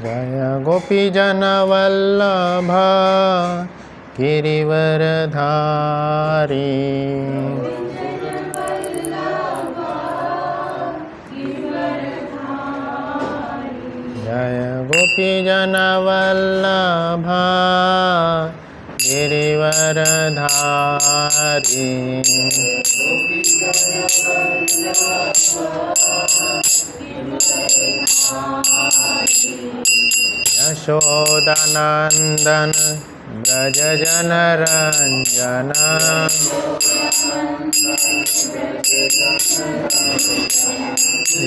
जय गोपीजन वल्लभ गिरिवरधारी। जय गोपीजन वल्लभ गिरिवरधारी। यशोदानंदन ब्रज जनरंजन।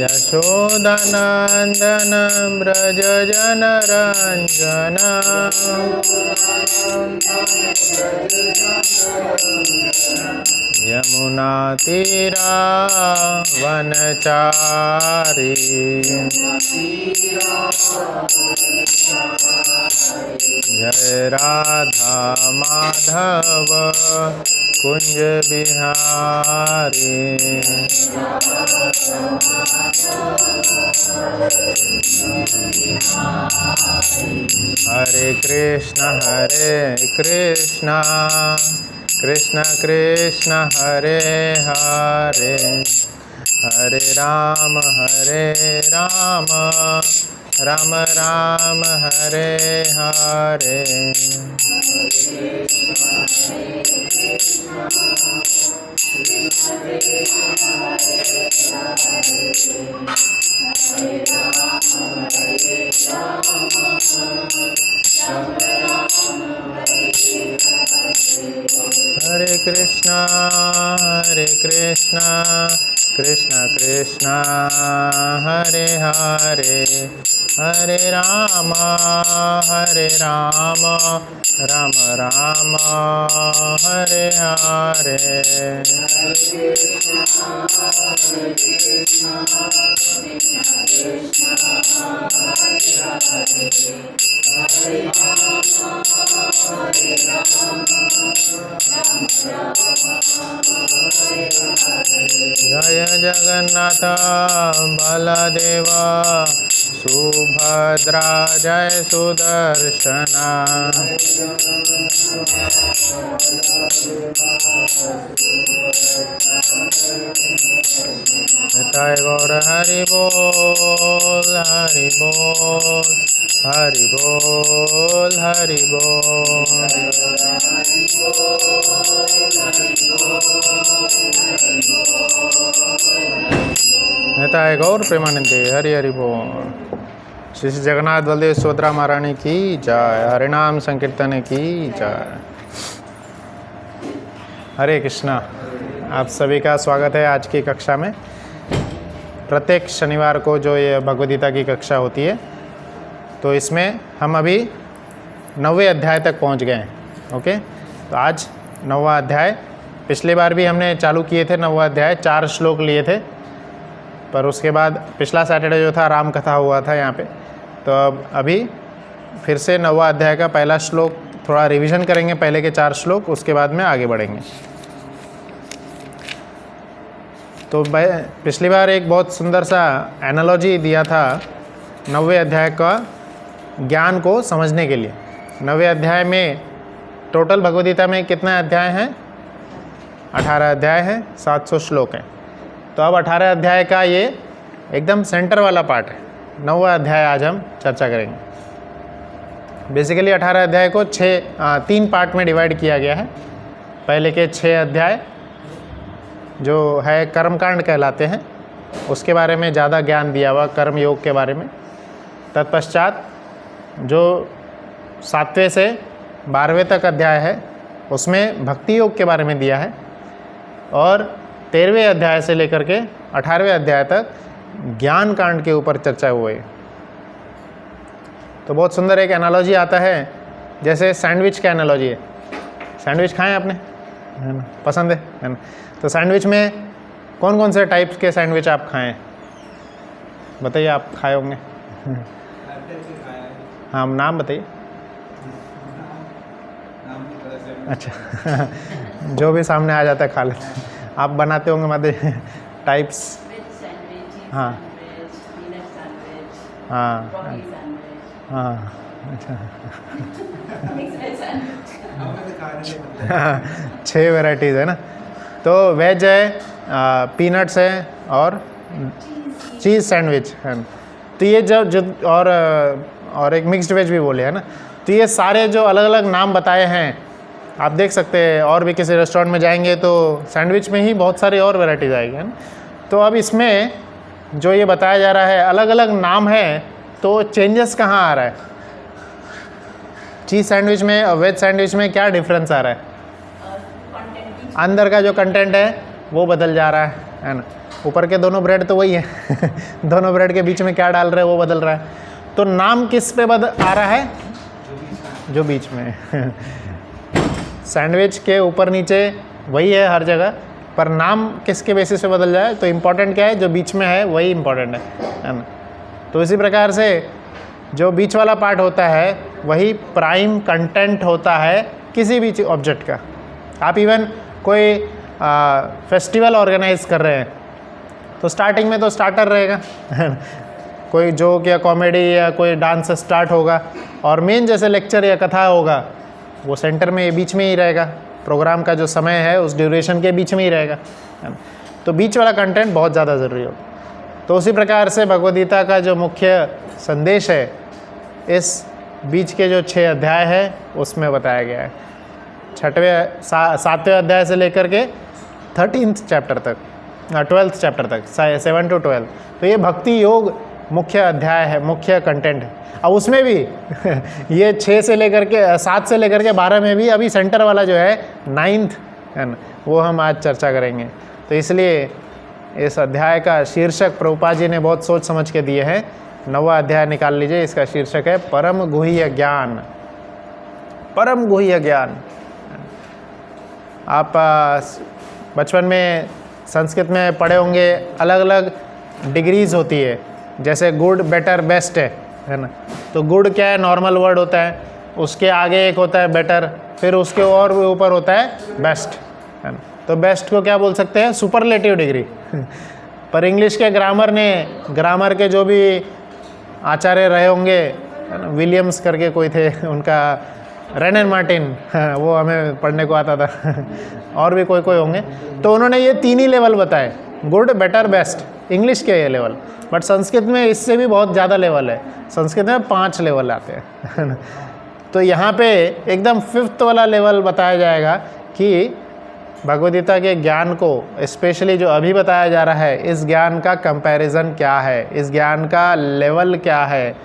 यशोदानंदन ब्रज जनरंजन। यमुना तीरा वनचारी। जय राधा माधव कुंज बिहारी। हरे कृष्ण कृष्ण कृष्ण हरे हरे, हरे राम राम राम हरे हरे। हरे कृष्णा कृष्ण कृष्ण हरे हरे, हरे राम राम राम हरे हरे। जय जगन्नाथ बलदेव सुभद्रा जय सुदर्शना। निताय गौर हरि बोल हरि बोल हरि बोल हरि बोल। निताय गौर प्रेमानंदे हरि हरि बोल। श्री जगन्नाथ बलदेव सुभद्रा महारानी की जय। हरिनाम संकीर्तन की जय। हरे कृष्णा। आप सभी का स्वागत है आज की कक्षा में। प्रत्येक शनिवार को जो ये भगवद गीता की कक्षा होती है, तो इसमें हम अभी 9वें अध्याय तक पहुंच गए हैं। ओके, तो आज 9वां अध्याय। पिछली बार भी हमने चालू किए थे 9वां अध्याय, 4 श्लोक लिए थे, पर उसके बाद पिछला सैटरडे जो था राम कथा हुआ था यहाँ पे। तो अब अभी फिर से 9वां अध्याय का पहला श्लोक थोड़ा रिवीजन करेंगे, पहले के 4 श्लोक, उसके बाद में आगे बढ़ेंगे। तो पिछली बार एक बहुत सुंदर सा एनालॉजी दिया था 9वें अध्याय का ज्ञान को समझने के लिए। 9वें अध्याय में टोटल भगवद गीता में कितने अध्याय हैं? 18 अध्याय हैं, 700 श्लोक हैं। तो अब 18 अध्याय का ये एकदम सेंटर वाला पार्ट है। 9वां अध्याय आज हम चर्चा करेंगे। बेसिकली 18 अध्याय को 3 पार्ट में डिवाइड किया गया है। पहले के 6 अध्याय जो है कर्मकांड कहलाते हैं, उसके बारे में ज़्यादा ज्ञान दिया हुआ, कर्म योग के बारे में। तत्पश्चात जो 7वें से 12वें तक अध्याय है, उसमें भक्ति योग के बारे में दिया है। और 13वें अध्याय से लेकर के 18वें अध्याय तक ज्ञान कांड के ऊपर चर्चा हुई है। तो बहुत सुंदर एक एनालॉजी आता है, जैसे सैंडविच का एनालॉजी है। सैंडविच खाएं आपने, है ना? पसंद है ना? तो सैंडविच में कौन कौन से टाइप्स के सैंडविच आप खाएं? बताइए, आप खाए होंगे। हाँ, नाम बताइए। अच्छा जो भी सामने आ जाता है खा लेते हैं। आप बनाते होंगे मतलब टाइप्स? हाँ हाँ broccoli sandwich, हाँ अच्छा mixed veg sandwich. 6 वैरायटीज़ है ना। तो वेज है, पीनट्स है और चीज़ सैंडविच है ना। तो ये जो और एक मिक्स्ड वेज भी बोले है ना। तो ये सारे जो अलग अलग नाम बताए हैं आप देख सकते हैं, और भी किसी रेस्टोरेंट में जाएंगे तो सैंडविच में ही बहुत सारी और वैरायटीज़ आएगी है ना। तो अब इसमें जो ये बताया जा रहा है अलग अलग नाम है, तो चेंजेस कहाँ आ रहा है? चीज़ सैंडविच में और वेज सैंडविच में क्या डिफरेंस आ रहा है? Content अंदर का जो कंटेंट है वो बदल जा रहा है ना। ऊपर के दोनों ब्रेड तो वही है दोनों ब्रेड के बीच में क्या डाल रहे हैं वो बदल रहा है। तो नाम किस पे आ रहा है? जो बीच में सैंडविच के ऊपर नीचे वही है हर जगह, पर नाम किसके बेसिस पे बदल जाए? तो इम्पोर्टेंट क्या है? जो बीच में है वही इम्पोर्टेंट है ना। तो इसी प्रकार से जो बीच वाला पार्ट होता है वही प्राइम कंटेंट होता है किसी भी ऑब्जेक्ट का। आप इवन कोई फेस्टिवल ऑर्गेनाइज कर रहे हैं तो स्टार्टिंग में तो स्टार्टर रहेगा कोई जोक या कॉमेडी या कोई डांस स्टार्ट होगा, और मेन जैसे लेक्चर या कथा होगा वो सेंटर में बीच में ही रहेगा। प्रोग्राम का जो समय है उस ड्यूरेशन के बीच में ही रहेगा, है ना। तो बीच वाला कंटेंट बहुत ज़्यादा ज़रूरी होगा। तो उसी प्रकार से भगवद गीता का जो मुख्य संदेश है इस बीच के जो 6 अध्याय है उसमें बताया गया है। 7वें अध्याय से लेकर के 13th चैप्टर तक, 12th चैप्टर तक, 7 to 12। तो ये भक्ति योग मुख्य अध्याय है, मुख्य कंटेंट है। अब उसमें भी ये 6 से लेकर के 7 से लेकर के 12 में भी अभी सेंटर वाला जो है 9th है ना, वो हम आज चर्चा करेंगे। तो इसलिए इस अध्याय का शीर्षक प्रभुपाद जी ने बहुत सोच समझ के दिए हैं। 9वां अध्याय निकाल लीजिए, इसका शीर्षक है परम गुह्य ज्ञान। परम गुह्य ज्ञान। आप बचपन में संस्कृत में पढ़े होंगे, अलग अलग डिग्रीज होती है, जैसे गुड, बेटर, बेस्ट है ना। तो गुड क्या है? नॉर्मल वर्ड होता है, उसके आगे एक होता है बेटर, फिर उसके और ऊपर होता है बेस्ट, है ना। तो बेस्ट को क्या बोल सकते हैं? सुपरलेटिव डिग्री पर इंग्लिश के ग्रामर के जो भी आचार्य रहे होंगे, है ना, विलियम्स करके कोई थे, उनका रेनन मार्टिन, वो हमें पढ़ने को आता था और भी कोई होंगे। तो उन्होंने ये 3 ही लेवल बताए, गुड, बेटर, बेस्ट, इंग्लिश के ये लेवल। बट संस्कृत में इससे भी बहुत ज़्यादा लेवल है, संस्कृत में 5 लेवल आते हैं तो यहाँ पे एकदम 5th वाला लेवल बताया जाएगा कि भगवद गीता के ज्ञान को स्पेशली जो अभी बताया जा रहा है, इस ज्ञान का कंपैरिजन क्या है, इस ज्ञान का लेवल क्या है।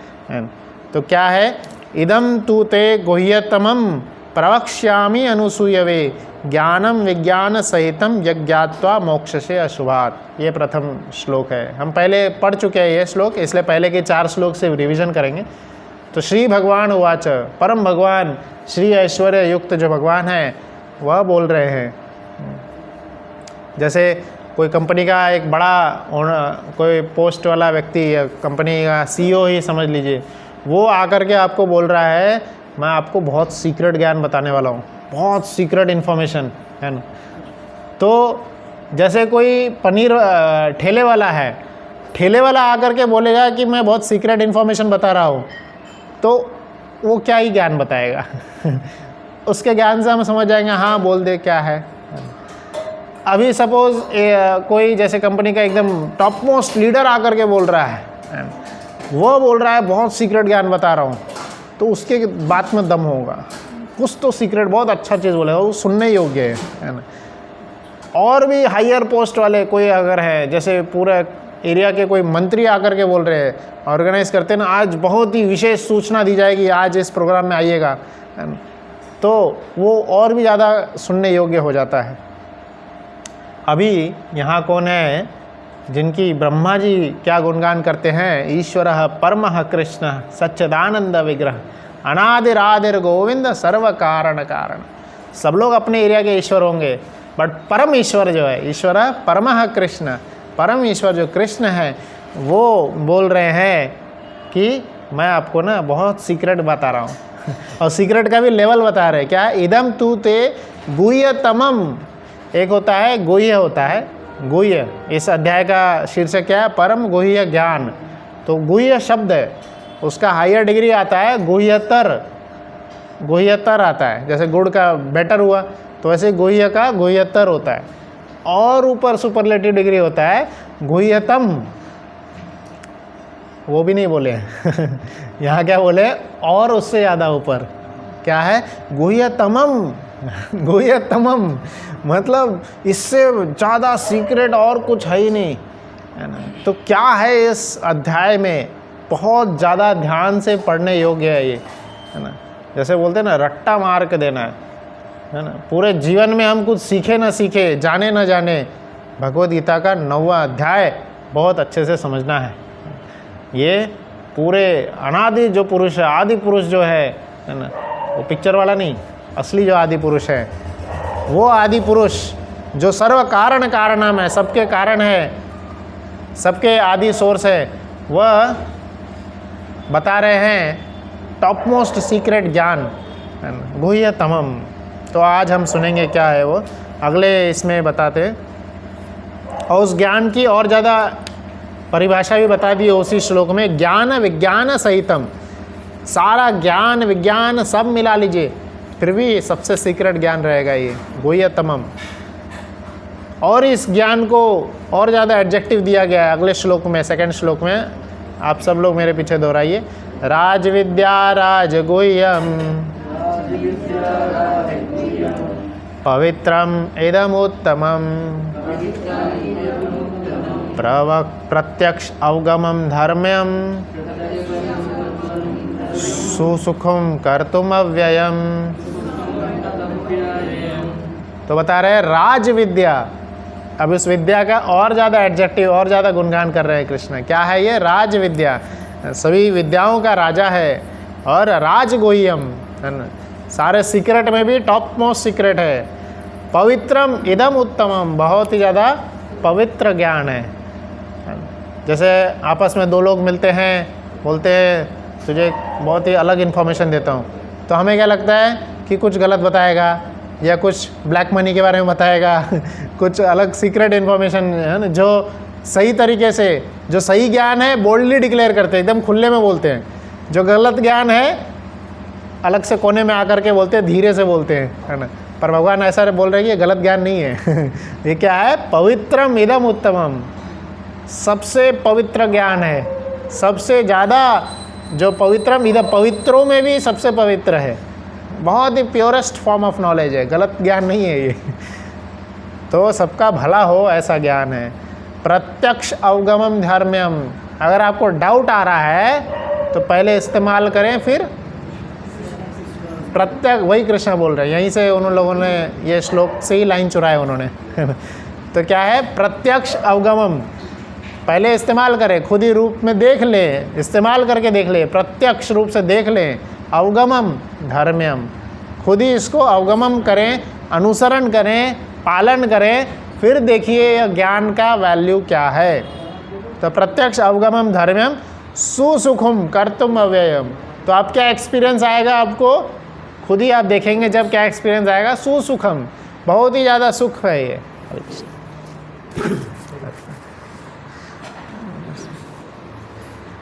तो क्या है? इदम तू ते गुह्यतमम प्रवक्ष्यामि अनुसूयवे ज्ञानम विज्ञान सहितम यज्ञात्वा मोक्षसे अशुभात। ये प्रथम श्लोक है, हम पहले पढ़ चुके हैं ये श्लोक, इसलिए पहले के 4 श्लोक से रिवीजन करेंगे। तो श्री भगवान उवाच, परम भगवान श्री ऐश्वर्य युक्त जो भगवान है वह बोल रहे हैं। जैसे कोई कंपनी का एक बड़ा कोई पोस्ट वाला व्यक्ति या कंपनी का CEO ही समझ लीजिए, वो आकर के आपको बोल रहा है मैं आपको बहुत सीक्रेट ज्ञान बताने वाला हूँ, बहुत सीक्रेट इन्फॉर्मेशन, है ना। तो जैसे कोई पनीर ठेले वाला है, ठेले वाला आकर के बोलेगा कि मैं बहुत सीक्रेट इन्फॉर्मेशन बता रहा हूँ, तो वो क्या ही ज्ञान बताएगा उसके ज्ञान से हम समझ जाएंगे हाँ बोल दे क्या है। अभी सपोज कोई जैसे कंपनी का एकदम टॉप मोस्ट लीडर आकर के बोल रहा है, वो बोल रहा है बहुत सीक्रेट ज्ञान बता रहा हूँ, तो उसके बात में दम होगा, कुछ तो सीक्रेट बहुत अच्छा चीज़ बोलेगा, वो सुनने योग्य है ना। और भी हायर पोस्ट वाले कोई अगर है, जैसे पूरा एरिया के कोई मंत्री आकर के बोल रहे हैं, ऑर्गेनाइज करते हैं ना, आज बहुत ही विशेष सूचना दी जाएगी, आज इस प्रोग्राम में आइएगा, है ना, तो वो और भी ज़्यादा सुनने योग्य हो जाता है। अभी यहाँ कौन है जिनकी ब्रह्मा जी क्या गुणगान करते हैं? ईश्वरः परमः कृष्णः सच्चिदानंद विग्रह अनादिरादिर गोविंद सर्व कारण कारण। सब लोग अपने एरिया के ईश्वर होंगे, बट परम ईश्वर जो है, ईश्वर परमः कृष्ण, परम ईश्वर जो कृष्ण है, वो बोल रहे हैं कि मैं आपको ना बहुत सीक्रेट बता रहा हूँ और सीक्रेट का भी लेवल बता रहे हैं। क्या? इदम तू ते गुह्यतमम। एक होता है गुह्य, होता है गुह्य। इस अध्याय का शीर्षक क्या है? परम गुह्य ज्ञान। तो गुह्य शब्द है, उसका हायर डिग्री आता है गुह्यतर, गुह्यतर आता है। जैसे गुड़ का बेटर हुआ तो वैसे गुह्य का गुह्यतर होता है, और ऊपर सुपरलेटिव डिग्री होता है गुह्यतम। वो भी नहीं बोले यहाँ क्या बोले, और उससे ज़्यादा ऊपर क्या है, गुह्यतमम। गुह्यतमम मतलब इससे ज़्यादा सीक्रेट और कुछ है ही नहीं, है ना। तो क्या है इस अध्याय में, बहुत ज़्यादा ध्यान से पढ़ने योग्य है ये, है ना। जैसे बोलते हैं ना, रट्टा मार के देना है ना। पूरे जीवन में हम कुछ सीखे ना सीखे, जाने ना जाने, भगवद गीता का 9वां अध्याय बहुत अच्छे से समझना है। ये पूरे अनादि जो पुरुष है, आदि पुरुष जो है ना, वो पिक्चर वाला नहीं, असली जो आदि पुरुष है, वो आदि पुरुष जो सर्व कारण कारणम है, सबके कारण है, सबके आदि सोर्स है, वह बता रहे हैं टॉप मोस्ट सीक्रेट ज्ञान, गुह्यतमम। तो आज हम सुनेंगे क्या है वो, अगले इसमें बताते हैं। और उस ज्ञान की और ज़्यादा परिभाषा भी बता दी उसी श्लोक में, ज्ञान विज्ञान सहितम। सारा ज्ञान विज्ञान सब मिला लीजिए, फिर भी सबसे सीक्रेट ज्ञान रहेगा ये गुह्यतमम। और इस ज्ञान को और ज़्यादा एडजेक्टिव दिया गया है अगले श्लोक में, सेकंड श्लोक में। आप सब लोग मेरे पीछे दोहराइए, राज विद्या राज गुह्यम पवित्रम इदमुत्तमम प्रत्यक्ष अवगमम धर्म्यम सुसुखम कर्तुम अव्ययम। तो बता रहे हैं राज विद्या। अब इस विद्या का और ज़्यादा एडजेक्टिव, और ज़्यादा गुणगान कर रहे हैं कृष्ण। क्या है ये, राज विद्या, सभी विद्याओं का राजा है। और राज गुह्यम, है ना, सारे सीक्रेट में भी टॉप मोस्ट सीक्रेट है। पवित्रम इदम उत्तमम, बहुत ही ज़्यादा पवित्र ज्ञान है। जैसे आपस में दो लोग मिलते हैं, बोलते हैं तुझे बहुत ही अलग इन्फॉर्मेशन देता हूँ, तो हमें क्या लगता है कि कुछ गलत बताएगा या कुछ ब्लैक मनी के बारे में बताएगा कुछ अलग सीक्रेट इन्फॉर्मेशन, है ना, जो सही तरीके से, जो सही ज्ञान है बोल्डली डिक्लेयर करते हैं, एकदम खुले में बोलते हैं। जो गलत ज्ञान है अलग से कोने में आकर के बोलते हैं, धीरे से बोलते हैं, है ना। पर भगवान ऐसा बोल रहे हैं कि ये गलत ज्ञान नहीं है ये क्या है, पवित्रम इदम उत्तमम, सबसे पवित्र ज्ञान है, सबसे ज़्यादा जो पवित्रम इदम, पवित्रों में भी सबसे पवित्र है, बहुत ही प्योरेस्ट फॉर्म ऑफ नॉलेज है, गलत ज्ञान नहीं है ये तो सबका भला हो ऐसा ज्ञान है। प्रत्यक्ष अवगमम धर्म्यम, अगर आपको डाउट आ रहा है तो पहले इस्तेमाल करें, फिर प्रत्यक्ष, वही कृष्ण बोल रहे हैं, यहीं से उन लोगों ने ये श्लोक से ही लाइन चुराए उन्होंने तो क्या है, प्रत्यक्ष अवगमम, पहले इस्तेमाल करें, खुद ही रूप में देख लें, इस्तेमाल करके देख लें, प्रत्यक्ष रूप से देख लें। अवगमम धर्म्यम, खुद ही इसको अवगमम करें, अनुसरण करें, पालन करें, फिर देखिए यह ज्ञान का वैल्यू क्या है। तो प्रत्यक्ष अवगमम धर्म्यम सुसुखम कर्तुम अव्ययम। तो आप क्या एक्सपीरियंस आएगा, आपको खुद ही आप देखेंगे जब क्या एक्सपीरियंस आएगा, सुसुखम, बहुत ही ज़्यादा सुख है ये।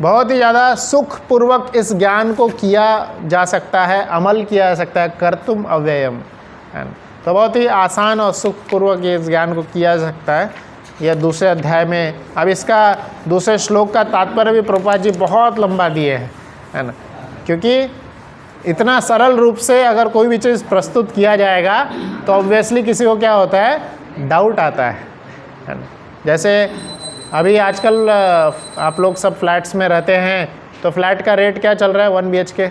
बहुत ही ज़्यादा सुखपूर्वक इस ज्ञान को किया जा सकता है, अमल किया जा सकता है, कर्तुम अव्ययम, है ना। तो बहुत ही आसान और सुखपूर्वक इस ज्ञान को किया जा सकता है। यह दूसरे अध्याय में, अब इसका दूसरे श्लोक का तात्पर्य भी प्रभुपाद जी बहुत लंबा दिए हैं, है ना, क्योंकि इतना सरल रूप से अगर कोई भी चीज़ प्रस्तुत किया जाएगा तो ऑब्वियसली किसी को क्या होता है, डाउट आता है ना। जैसे अभी आजकल आप लोग सब फ्लैट्स में रहते हैं, तो फ्लैट का रेट क्या चल रहा है, 1 BHK?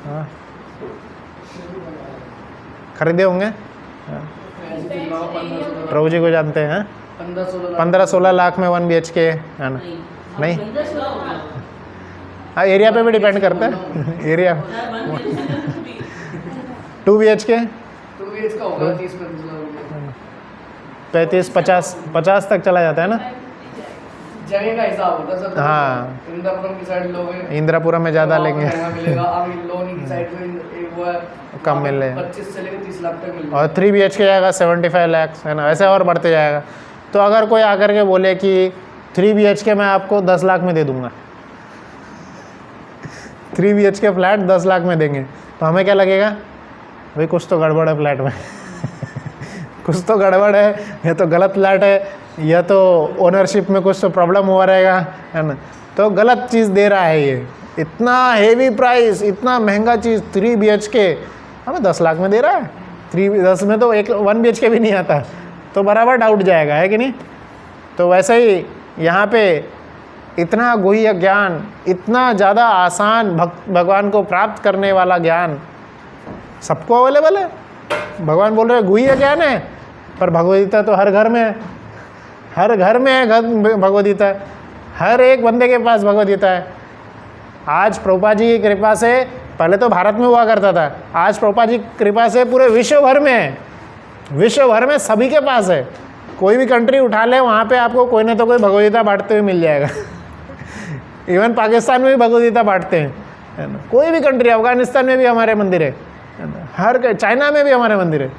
हाँ, खरीदे होंगे, प्रभु जी को जानते हैं, 15-16 लाख में 1 BHK, है ना। नहीं, हाँ, एरिया पे भी डिपेंड करता है एरिया 2 BHK 35-50 तक चला जाता है ना, जगह का हिसाब होता है सर। हाँ, इंद्रापुरम की साइड लोग इंद्रापुरम में ज़्यादा लेंगे, मिलेगा। अब लोनी की साइड में एक वो है, कम मिल रहे, 25 से लेकर 30 लाख तक मिलेगा। और 3 BHK जाएगा 75 लाख, है ना, ऐसे और बढ़ते जाएगा। तो अगर कोई आकर के बोले कि 3 BHK मैं आपको 10 लाख में दे दूंगा, 3 BHK फ्लैट 10 लाख में देंगे, तो हमें क्या लगेगा, भाई कुछ तो गड़बड़ है फ्लैट में कुछ तो गड़बड़ है, या तो गलत फ्लैट है, या तो ओनरशिप में कुछ तो प्रॉब्लम हुआ रहेगा, है ना। तो गलत चीज़ दे रहा है ये, इतना हेवी प्राइस, इतना महंगा चीज़ 3 BHK हमें 10 लाख में दे रहा है। 10 में तो 1 BHK भी नहीं आता, तो बराबर डाउट जाएगा, है कि नहीं। तो वैसे ही यहाँ पे इतना गुह्य ज्ञान, इतना ज़्यादा आसान भगवान को प्राप्त करने वाला ज्ञान सबको अवेलेबल है। भगवान बोल रहे हैं गुह्य ज्ञान है, पर भगवद्गीता तो हर घर में है, हर घर में है भगवद्गीता, हर एक बंदे के पास भगवद्गीता है। आज प्रभुपाद जी की कृपा से, पहले तो भारत में हुआ करता था, आज प्रभुपाद जी की कृपा से पूरे विश्व भर में है, विश्व भर में सभी के पास है। कोई भी कंट्री उठा ले, वहाँ पे आपको कोई ना तो कोई भगवद्गीता बांटते हुए मिल जाएगा इवन पाकिस्तान में भी भगवद्गीता बांटते हैं, है ना। कोई भी कंट्री, अफगानिस्तान में भी हमारे मंदिर है ना, हर चाइना में भी हमारे मंदिर है,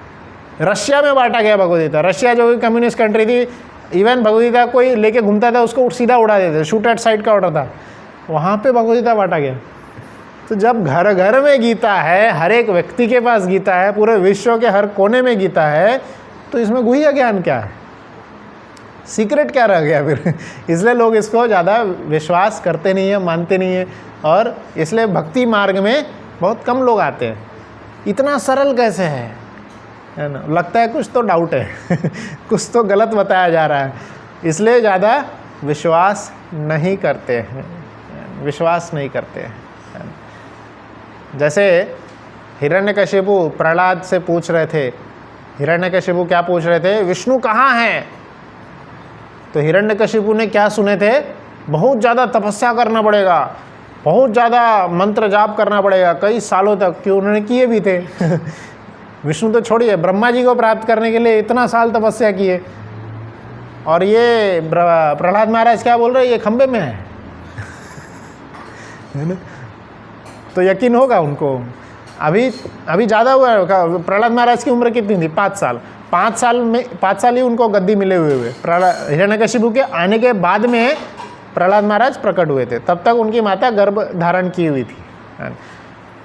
रशिया में बांटा गया भगवद्गीता। रशिया जो कि कम्युनिस्ट कंट्री थी, इवन भगवद्गीता कोई लेके घूमता था उसको सीधा उड़ा देते, शूट एट साइड का ऑर्डर था, वहाँ पे भगवद्गीता बांटा गया। तो जब घर घर में गीता है, हर एक व्यक्ति के पास गीता है, पूरे विश्व के हर कोने में गीता है, तो इसमें गुह्य ज्ञान क्या है, सीक्रेट क्या रह गया फिर इसलिए लोग इसको ज़्यादा विश्वास करते नहीं है, मानते नहीं है, और इसलिए भक्ति मार्ग में बहुत कम लोग आते हैं। इतना सरल कैसे है ना, लगता है कुछ तो डाउट है कुछ तो गलत बताया जा रहा है, इसलिए ज़्यादा विश्वास नहीं करते हैं, विश्वास नहीं करते हैं। जैसे हिरण्यकशिपु प्रहलाद से पूछ रहे थे, हिरण्यकशिपु क्या पूछ रहे थे, विष्णु कहाँ हैं। तो हिरण्यकशिपु ने क्या सुने थे, बहुत ज़्यादा तपस्या करना पड़ेगा, बहुत ज़्यादा मंत्र जाप करना पड़ेगा कई सालों तक, कि उन्होंने किए भी थे विष्णु तो छोड़िए, ब्रह्मा जी को प्राप्त करने के लिए इतना साल तपस्या किए, और ये प्रहलाद महाराज क्या बोल रहे हैं, ये खंबे में है ना। तो यकीन होगा उनको। अभी ज़्यादा हुआ है, प्रहलाद महाराज की उम्र कितनी थी, 5 साल, 5 साल ही उनको गद्दी मिले हुए हिरण्यकशिपु के आने के बाद में प्रहलाद महाराज प्रकट हुए थे, तब तक उनकी माता गर्भ धारण की हुई थी।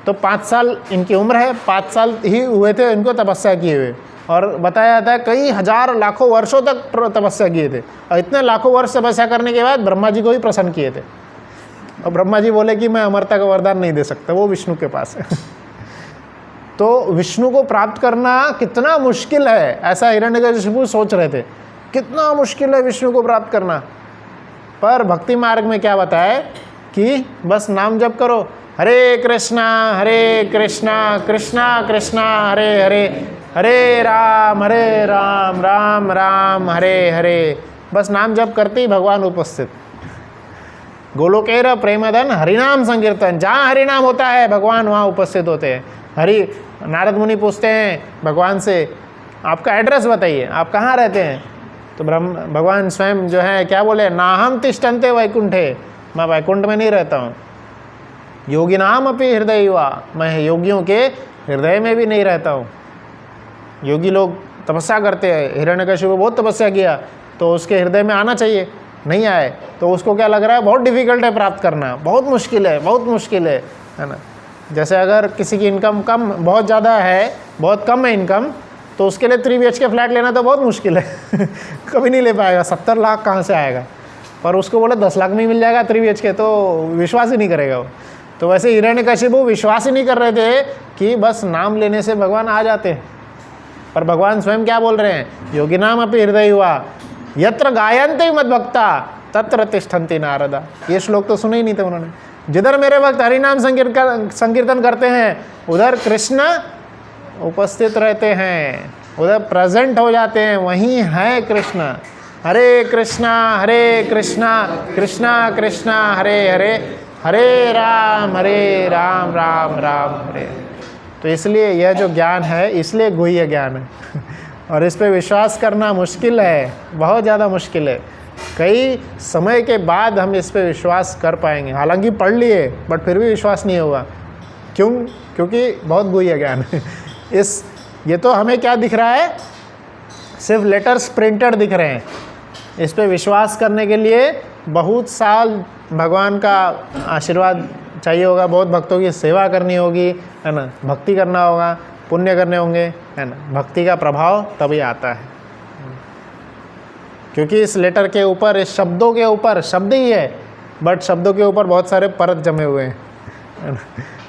तो 5 साल इनकी उम्र है, 5 साल ही हुए थे इनको तपस्या किए हुए, और बताया जाता है कई हजार लाखों वर्षों तक तपस्या किए थे, और इतने लाखों वर्ष तपस्या करने के बाद ब्रह्मा जी को ही प्रसन्न किए थे, और ब्रह्मा जी बोले कि मैं अमरता का वरदान नहीं दे सकता, वो विष्णु के पास है तो विष्णु को प्राप्त करना कितना मुश्किल है, ऐसा हिरण्यकशिपु सोच रहे थे, कितना मुश्किल है विष्णु को प्राप्त करना। पर भक्ति मार्ग में क्या बताया कि बस नाम जप करो, हरे कृष्णा कृष्णा कृष्णा हरे हरे, हरे राम राम राम हरे हरे। बस नाम जप करते ही भगवान उपस्थित। गोलोकेर प्रेमधन हरिनाम संकीर्तन, जहाँ हरिनाम होता है भगवान वहाँ उपस्थित होते हैं। हरि नारद मुनि पूछते हैं भगवान से, आपका एड्रेस बताइए, आप कहाँ रहते हैं। तो भगवान स्वयं जो है क्या बोले, नाहम तिष्ठन्ते वैकुंठे, मैं वैकुंठ में नहीं रहता हूँ। योगी नाम अपि हृदय युवा, मैं योगियों के हृदय में भी नहीं रहता हूँ। योगी लोग तपस्या करते हैं, हिरण्यकशिपु बहुत तपस्या किया, तो उसके हृदय में आना चाहिए, नहीं आए, तो उसको क्या लग रहा है, बहुत डिफिकल्ट है प्राप्त करना, बहुत मुश्किल है, बहुत मुश्किल है ना। जैसे अगर किसी की इनकम कम बहुत ज़्यादा है, बहुत कम है इनकम, तो उसके लिए 3 BHK फ्लैट लेना तो बहुत मुश्किल है कभी नहीं ले पाएगा, 70 लाख कहाँ से आएगा। पर उसको बोले 10 लाख में ही मिल जाएगा 3 BHK, तो विश्वास ही नहीं करेगा वो। तो वैसे हिरण्यकशिपु विश्वास ही नहीं कर रहे थे कि बस नाम लेने से भगवान आ जाते हैं। पर भगवान स्वयं क्या बोल रहे हैं, योगी नाम अपि हृदय युवा यत्र गायन्ते मद्भक्ता तत्र तिष्ठन्ति नारदा। ये श्लोक तो सुने ही नहीं थे उन्होंने। जिधर मेरे भक्त हरिनाम संकीर्तन करते हैं उधर कृष्ण उपस्थित रहते हैं, उधर प्रेजेंट हो जाते हैं, वहीं है कृष्ण। हरे कृष्णा कृष्णा कृष्णा हरे हरे, हरे राम राम राम हरे। तो इसलिए यह जो ज्ञान है, इसलिए गुह्य ज्ञान है और इस पे विश्वास करना मुश्किल है, बहुत ज़्यादा मुश्किल है। कई समय के बाद हम इस पे विश्वास कर पाएंगे, हालांकि पढ़ लिए बट फिर भी विश्वास नहीं होगा। क्यों? क्योंकि बहुत गुह्य ज्ञान है। ये तो हमें क्या दिख रहा है, सिर्फ लेटर्स प्रिंटेड दिख रहे हैं, इस पे विश्वास करने के लिए बहुत साल भगवान का आशीर्वाद चाहिए होगा, बहुत भक्तों की सेवा करनी होगी, है ना, भक्ति करना होगा, पुण्य करने होंगे, है ना, भक्ति का प्रभाव तभी आता है। क्योंकि इस लेटर के ऊपर, इस शब्दों के ऊपर, शब्द ही है बट शब्दों के ऊपर बहुत सारे परत जमे हुए हैं, है ना?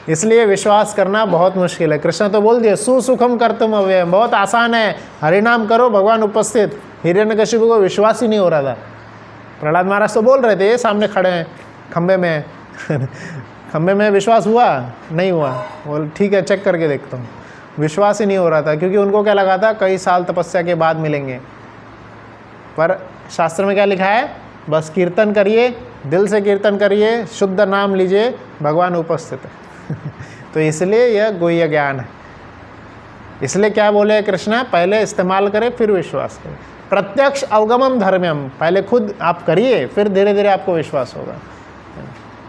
इसलिए विश्वास करना बहुत मुश्किल है। कृष्ण तो बोल दिए सुसुखम कर्तुम अव्ययम, बहुत आसान है, हरिनाम करो भगवान उपस्थित। हिरण्यकशिपु को विश्वास ही नहीं हो रहा था। प्रहलाद महाराज तो बोल रहे थे, सामने खड़े हैं खंबे में खंबे में विश्वास हुआ नहीं हुआ, बोल ठीक है चेक करके देखता हूँ। विश्वास ही नहीं हो रहा था, क्योंकि उनको क्या लगा था कई साल तपस्या के बाद मिलेंगे। पर शास्त्र में क्या लिखा है, बस कीर्तन करिए, दिल से कीर्तन करिए, शुद्ध नाम लीजिए, भगवान उपस्थित है तो इसलिए यह गुह्य ज्ञान है। इसलिए क्या बोले कृष्ण, पहले इस्तेमाल करें फिर विश्वास करें। प्रत्यक्ष अवगमम धर्म्यम, पहले खुद आप करिए फिर धीरे धीरे आपको विश्वास होगा।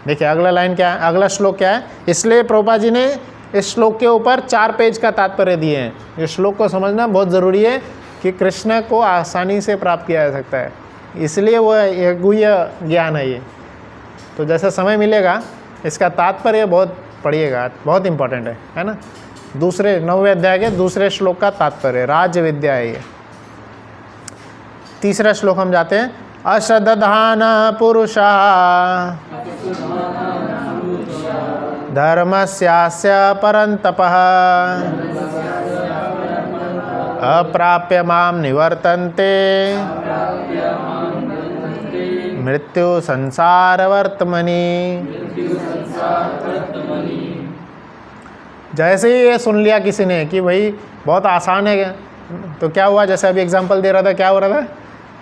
देखिए अगला लाइन क्या है, अगला श्लोक क्या है। इसलिए प्रभुपाद जी ने इस श्लोक के ऊपर 4 पेज का तात्पर्य दिए हैं। इस श्लोक को समझना बहुत ज़रूरी है कि कृष्ण को आसानी से प्राप्त किया जा सकता है, इसलिए वह गुह्य ज्ञान है ये। तो जैसे समय मिलेगा इसका तात्पर्य बहुत पढ़िएगा, बहुत इंपॉर्टेंट है ना। दूसरे 9वें अध्याय के दूसरे श्लोक का तात्पर्य राज्य विद्या है ये। तीसरा श्लोक हम जाते हैं। अश्रद्धान पुरुषा धर्मस्यास्य परन्तपः अप्राप्य माम निवर्तन्ते मृत्यु संसार वर्तमनि। जैसे ही ये सुन लिया किसी ने कि भाई बहुत आसान है, तो क्या हुआ, जैसे अभी एग्जांपल दे रहा था, क्या हो रहा था,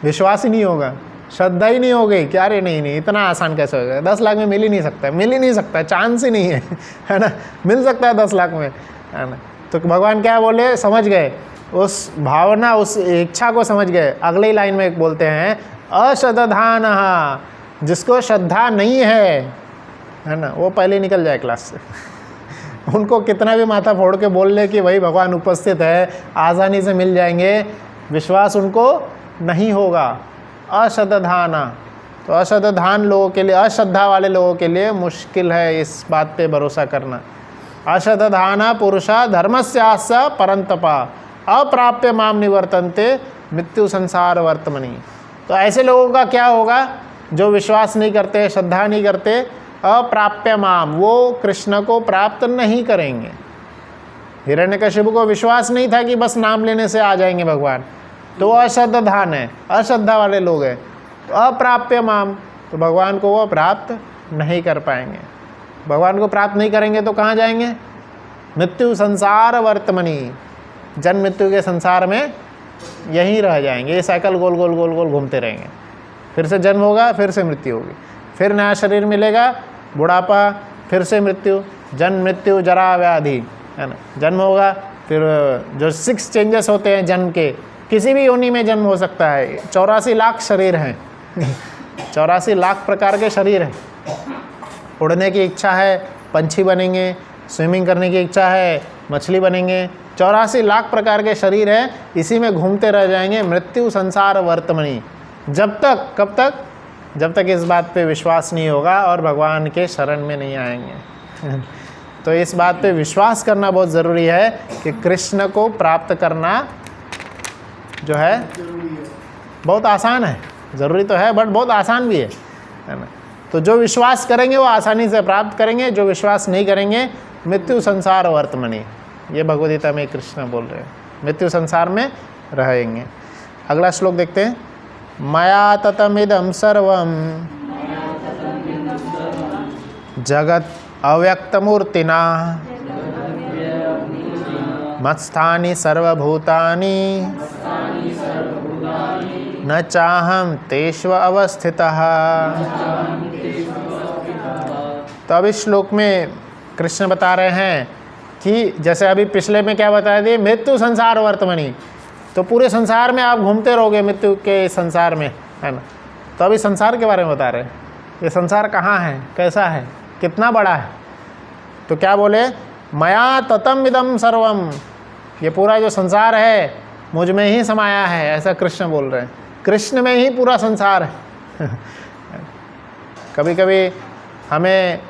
विश्वास ही नहीं होगा, श्रद्धा ही नहीं हो गई कि अरे नहीं इतना आसान कैसे होगा, 10 लाख में मिल ही नहीं सकता, चांस ही नहीं है ना, मिल सकता है 10 लाख में, है ना। तो भगवान क्या बोले, समझ गए उस भावना, उस इच्छा को समझ गए। अगले ही लाइन में एक बोलते हैं अश्रद्धान, जिसको श्रद्धा नहीं है ना, वो पहले निकल जाए क्लास से उनको कितना भी माथा फोड़ के बोल ले कि भाई भगवान उपस्थित है, आसानी से मिल जाएंगे, विश्वास उनको नहीं होगा। अश्रद्धान, तो अश्रद्धान लोगों के लिए, अश्रद्धा वाले लोगों के लिए मुश्किल है इस बात पे भरोसा करना। अश्रद्धान पुरुषा धर्मस्यास्य परन्तपा अप्राप्य माम निवर्तन्ते मृत्यु संसार वर्तमनि। तो ऐसे लोगों का क्या होगा, जो विश्वास नहीं करते, श्रद्धा नहीं करते, अप्राप्य माम, वो कृष्ण को प्राप्त नहीं करेंगे। हिरण्यकशिपु को विश्वास नहीं था कि बस नाम लेने से आ जाएंगे भगवान, तो अश्रद्धान है, अश्रद्धा वाले लोग हैं। तो अप्राप्य माम, तो भगवान को वो प्राप्त नहीं कर पाएंगे। भगवान को प्राप्त नहीं करेंगे तो कहाँ जाएंगे, मृत्यु संसार वर्तमनि, जन्म मृत्यु के संसार में यहीं रह जाएंगे। ये साइकिल गोल गोल गोल गोल घूमते रहेंगे, फिर से जन्म होगा, फिर से मृत्यु होगी, फिर नया शरीर मिलेगा, बुढ़ापा, फिर से मृत्यु, जन्म मृत्यु जरा व्याधि, है ना, जन्म होगा, फिर जो 6 चेंजेस होते हैं जन्म के, किसी भी योनि में जन्म हो सकता है। 84 लाख शरीर हैं 84 लाख प्रकार के शरीर हैं। उड़ने की इच्छा है, पंछी बनेंगे, स्विमिंग करने की इच्छा है, मछली बनेंगे, 84 लाख प्रकार के शरीर है, इसी में घूमते रह जाएंगे। मृत्यु संसार वर्तमनि, जब तक, कब तक, जब तक इस बात पे विश्वास नहीं होगा और भगवान के शरण में नहीं आएंगे तो इस बात पे विश्वास करना बहुत ज़रूरी है कि कृष्ण को प्राप्त करना जो है बहुत आसान है। ज़रूरी तो है बट बहुत आसान भी है ना। तो जो विश्वास करेंगे वो आसानी से प्राप्त करेंगे, जो विश्वास नहीं करेंगे मृत्यु संसार वर्तमनि। ये भगवद गीता में कृष्ण बोल रहे हैं, मृत्यु संसार में रहेंगे। अगला श्लोक देखते हैं। मया ततमिदं सर्वं जगत अव्यक्तमूर्तिना मत्स्थानि सर्वभूतानि न चाहम तेष्व अवस्थितः। तो अब इस श्लोक में कृष्ण बता रहे हैं कि जैसे अभी पिछले में क्या बताया थे, मृत्यु संसार वर्तमनि, तो पूरे संसार में आप घूमते रहोगे मृत्यु के संसार में, है ना। तो अभी संसार के बारे में बता रहे हैं, ये संसार कहाँ है, कैसा है, कितना बड़ा है। तो क्या बोले, मया ततम इदम सर्वम, ये पूरा जो संसार है मुझ में ही समाया है, ऐसा कृष्ण बोल रहे हैं। कृष्ण में ही पूरा संसार है। कभी कभी हमें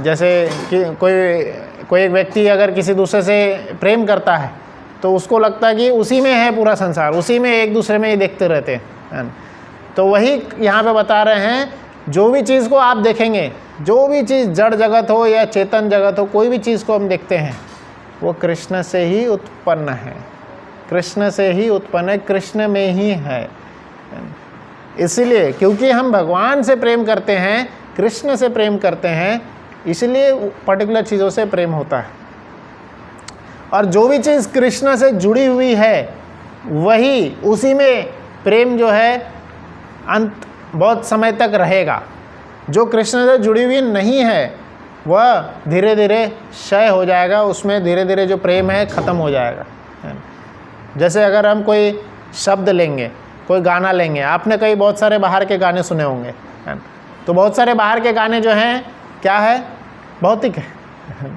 जैसे कि कोई एक व्यक्ति अगर किसी दूसरे से प्रेम करता है तो उसको लगता है कि उसी में है पूरा संसार, उसी में एक दूसरे में ही देखते रहते हैं। तो वही यहाँ पे बता रहे हैं, जो भी चीज़ को आप देखेंगे, जो भी चीज़ जड़ जगत हो या चेतन जगत हो, कोई भी चीज़ को हम देखते हैं वो कृष्ण से ही उत्पन्न है, कृष्ण से ही उत्पन्न है, कृष्ण में ही है। इसलिए क्योंकि हम भगवान से प्रेम करते हैं, कृष्ण से प्रेम करते हैं, इसलिए पर्टिकुलर चीज़ों से प्रेम होता है। और जो भी चीज़ कृष्ण से जुड़ी हुई है वही, उसी में प्रेम जो है अंत बहुत समय तक रहेगा। जो कृष्ण से जुड़ी हुई नहीं है वह धीरे धीरे क्षय हो जाएगा, उसमें धीरे धीरे जो प्रेम है ख़त्म हो जाएगा। जैसे अगर हम कोई शब्द लेंगे, कोई गाना लेंगे, आपने कई बहुत सारे बाहर के गाने सुने होंगे, तो बहुत सारे बाहर के गाने जो हैं क्या है, भौतिक है।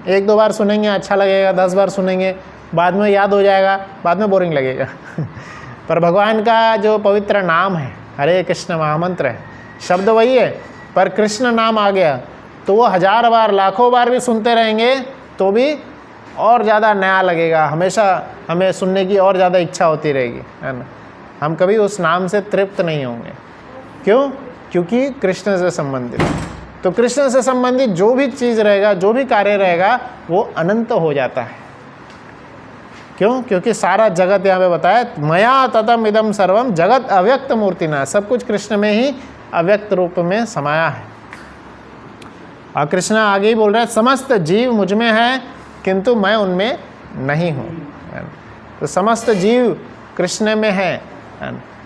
एक दो बार सुनेंगे अच्छा लगेगा, 10 बार सुनेंगे बाद में याद हो जाएगा, बाद में बोरिंग लगेगा। पर भगवान का जो पवित्र नाम है, हरे कृष्ण महामंत्र है, शब्द वही है, पर कृष्ण नाम आ गया तो वो 1000 बार, लाखों बार भी सुनते रहेंगे तो भी और ज़्यादा नया लगेगा, हमेशा हमें सुनने की और ज़्यादा इच्छा होती रहेगी, है ना। हम कभी उस नाम से तृप्त नहीं होंगे। क्यों? क्योंकि कृष्ण से संबंधित। तो कृष्ण से संबंधित जो भी चीज़ रहेगा, जो भी कार्य रहेगा वो अनंत हो जाता है। क्यों? क्योंकि सारा जगत यहाँ पे बताया, मया ततम इदम सर्वम जगत अव्यक्त मूर्तिना, सब कुछ कृष्ण में ही अव्यक्त रूप में समाया है। और कृष्ण आगे ही बोल रहा है, समस्त जीव मुझ में है किंतु मैं उनमें नहीं हूँ। तो समस्त जीव कृष्ण में है।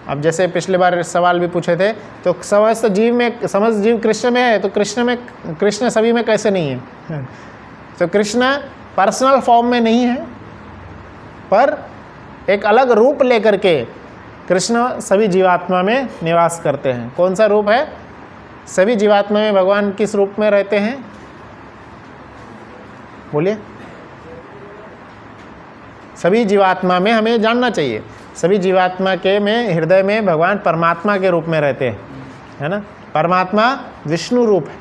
अब जैसे पिछले बार सवाल भी पूछे थे, तो समस्त जीव कृष्ण में है, तो कृष्ण सभी में कैसे नहीं है? तो कृष्ण पर्सनल फॉर्म में नहीं है, पर एक अलग रूप लेकर के कृष्ण सभी जीवात्मा में निवास करते हैं। कौन सा रूप है? सभी जीवात्मा में भगवान किस रूप में रहते हैं? बोलिए। सभी जीवात्मा में हमें जानना चाहिए, सभी जीवात्मा के में हृदय में भगवान परमात्मा के रूप में रहते हैं, है ना। परमात्मा विष्णु रूप है,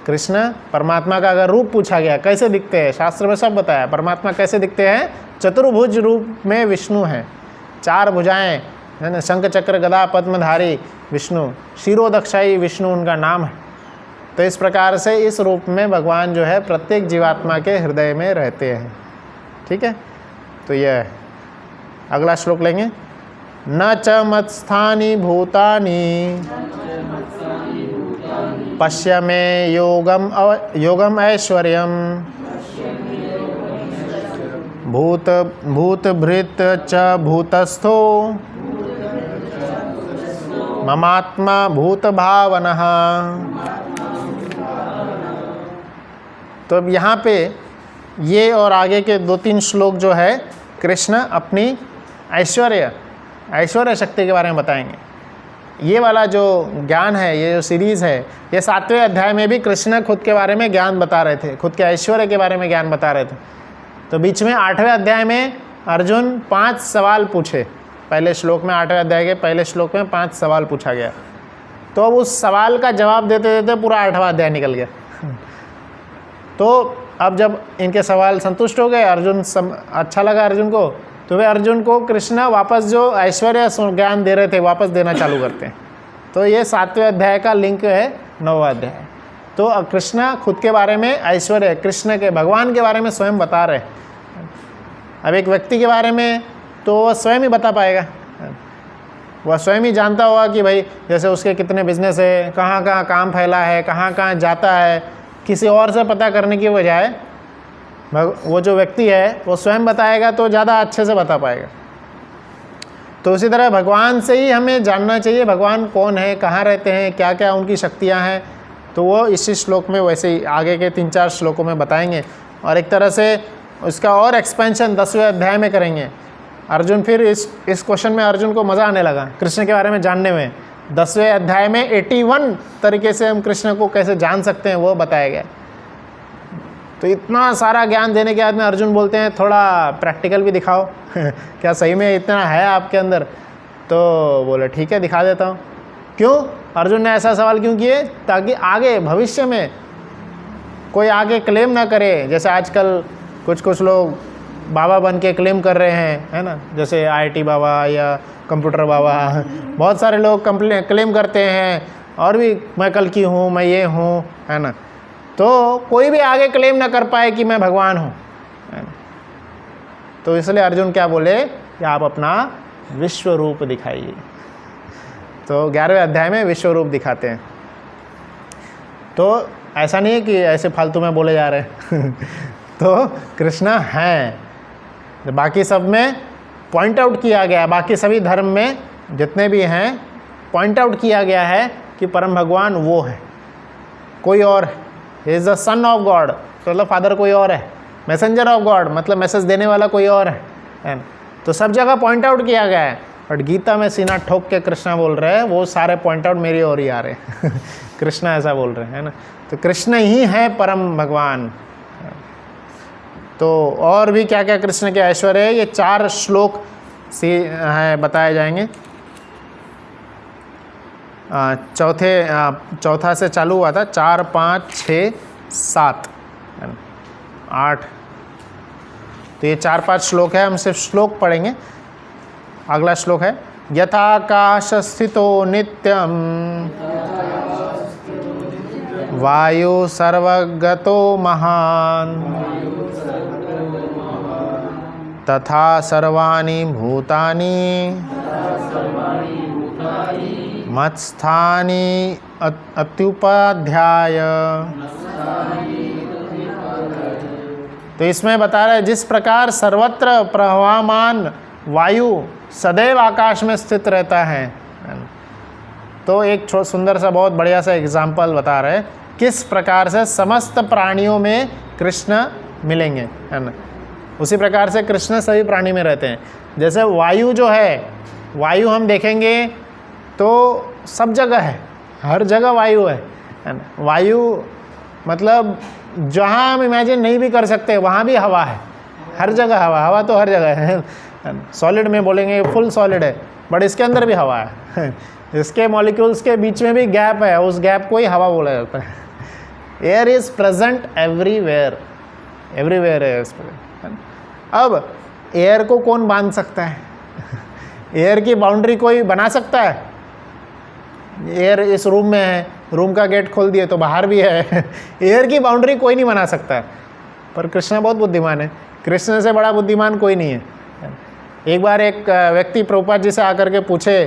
कृष्ण परमात्मा का अगर रूप पूछा गया कैसे दिखते हैं, शास्त्र में सब बताया परमात्मा कैसे दिखते हैं। चतुर्भुज रूप में विष्णु हैं, 4 भुजाएं, है ना, शंख चक्र गदा पद्मधारी विष्णु, शिरोदक्षाई विष्णु उनका नाम है। तो इस प्रकार से इस रूप में भगवान जो है प्रत्येक जीवात्मा के हृदय में रहते हैं। ठीक है, तो यह है। अगला श्लोक लेंगे। न च मत्स्थानि भूतानि पश्य मे योगम ऐश्वर्यम भूतभृत च भूतस्थो ममात्मा भूत भावनः। तो अब यहाँ पे ये और आगे के 2-3 श्लोक जो है कृष्ण अपनी ऐश्वर्य शक्ति के बारे में बताएंगे। ये वाला जो ज्ञान है, ये जो सीरीज़ है, ये 7वें अध्याय में भी कृष्ण खुद के बारे में ज्ञान बता रहे थे, खुद के ऐश्वर्य के बारे में ज्ञान बता रहे थे। तो बीच में 8वें अध्याय में अर्जुन 5 सवाल पूछे। पहले श्लोक में 8वें अध्याय के पहले श्लोक में 5 सवाल पूछा गया। तो अब उस सवाल का जवाब देते देते पूरा 8वां अध्याय निकल गया। तो अब जब इनके सवाल संतुष्ट हो गए, अच्छा लगा अर्जुन को, तो वे अर्जुन को कृष्ण वापस जो ऐश्वर्य ज्ञान दे रहे थे वापस देना चालू करते हैं। तो ये 7वें अध्याय का लिंक है 9वां अध्याय। तो कृष्ण खुद के बारे में ऐश्वर्य, कृष्ण के भगवान के बारे में स्वयं बता रहे। अब एक व्यक्ति के बारे में तो वह स्वयं ही बता पाएगा, वह स्वयं ही जानता होगा कि भाई जैसे उसके कितने बिजनेस है, कहाँ कहाँ काम फैला है, कहाँ कहाँ जाता है। किसी और से पता करने की बजाय वो जो व्यक्ति है वो स्वयं बताएगा तो ज़्यादा अच्छे से बता पाएगा। तो उसी तरह भगवान से ही हमें जानना चाहिए भगवान कौन है, कहाँ रहते हैं, क्या क्या उनकी शक्तियाँ हैं। तो वो इसी श्लोक में वैसे ही आगे के 3-4 श्लोकों में बताएंगे। और एक तरह से उसका और एक्सपेंशन 10वें अध्याय में करेंगे। अर्जुन फिर इस क्वेश्चन में अर्जुन को मज़ा आने लगा कृष्ण के बारे में जानने में। 10वें अध्याय में 81 तरीके से हम कृष्ण को कैसे जान सकते हैं वो बताया गया। तो इतना सारा ज्ञान देने के बाद में अर्जुन बोलते हैं थोड़ा प्रैक्टिकल भी दिखाओ। क्या सही में इतना है आपके अंदर? तो बोले ठीक है दिखा देता हूँ। क्यों अर्जुन ने ऐसा सवाल क्यों किए? ताकि आगे भविष्य में कोई आगे क्लेम ना करे, जैसे आजकल कुछ लोग बाबा बन के क्लेम कर रहे हैं, है ना, जैसे IIT बाबा या कंप्यूटर बाबा, बहुत सारे लोग क्लेम करते हैं, और भी मैं कल की हूँ, मैं ये हूँ, है ना। तो कोई भी आगे क्लेम ना कर पाए कि मैं भगवान हूँ, है ना। तो इसलिए अर्जुन क्या बोले कि आप अपना विश्व रूप दिखाइए। तो 11वें अध्याय में विश्व रूप दिखाते हैं। तो ऐसा नहीं है कि ऐसे फालतू में बोले जा रहे हैं तो कृष्णा हैं, बाकी सब में पॉइंट आउट किया गया, बाकी सभी धर्म में जितने भी हैं पॉइंट आउट किया गया है कि परम भगवान वो है, कोई और है। He is the son of God, मतलब फादर कोई और है, मैसेंजर ऑफ गॉड मतलब मैसेज देने वाला कोई और है ना। तो सब जगह पॉइंट आउट किया गया है, बट गीता में सीना ठोक के कृष्णा बोल रहे हैं वो सारे पॉइंट आउट मेरी ओर ही आ रहे हैं कृष्णा ऐसा बोल रहे हैं, है ना। तो कृष्ण ही है परम भगवान। तो और भी क्या क्या कृष्ण के ऐश्वर्य है, ये 4 श्लोक से है बताए जाएंगे। चौथा से चालू हुआ था, 4, 5, 6, 7, 8। तो ये 4-5 श्लोक है, हम सिर्फ श्लोक पढ़ेंगे। अगला श्लोक है यथाकाश स्थितो नित्यम वायु सर्वगतो महान तथा सर्वाणि भूतानि मत्स्थानि अत्युपाध्याय। तो इसमें बता रहे जिस प्रकार सर्वत्र प्रवाहमान वायु सदैव आकाश में स्थित रहता है। तो एक सुंदर सा बहुत बढ़िया सा एग्जाम्पल बता रहे हैं किस प्रकार से समस्त प्राणियों में कृष्ण मिलेंगे, है ना। उसी प्रकार से कृष्ण सभी प्राणी में रहते हैं। जैसे वायु जो है, वायु हम देखेंगे तो सब जगह है, हर जगह वायु है ना। वायु मतलब जहाँ हम इमेजिन नहीं भी कर सकते वहाँ भी हवा है, हर जगह हवा, हवा तो हर जगह है। सॉलिड में बोलेंगे फुल सॉलिड है, बट इसके अंदर भी हवा है इसके मॉलिक्यूल्स के बीच में भी गैप है, उस गैप को ही हवा बोला जाता है। Air is present everywhere, everywhere है इस पर। अब एयर को कौन बांध सकता है एयर की बाउंड्री कोई बना सकता है? एयर इस रूम में है, रूम का गेट खोल दिए तो बाहर भी है एयर की बाउंड्री कोई नहीं बना सकता है। पर कृष्ण बहुत बुद्धिमान है, कृष्ण से बड़ा बुद्धिमान कोई नहीं है। एक बार एक व्यक्ति प्रभुपाद जी से आकर के पूछे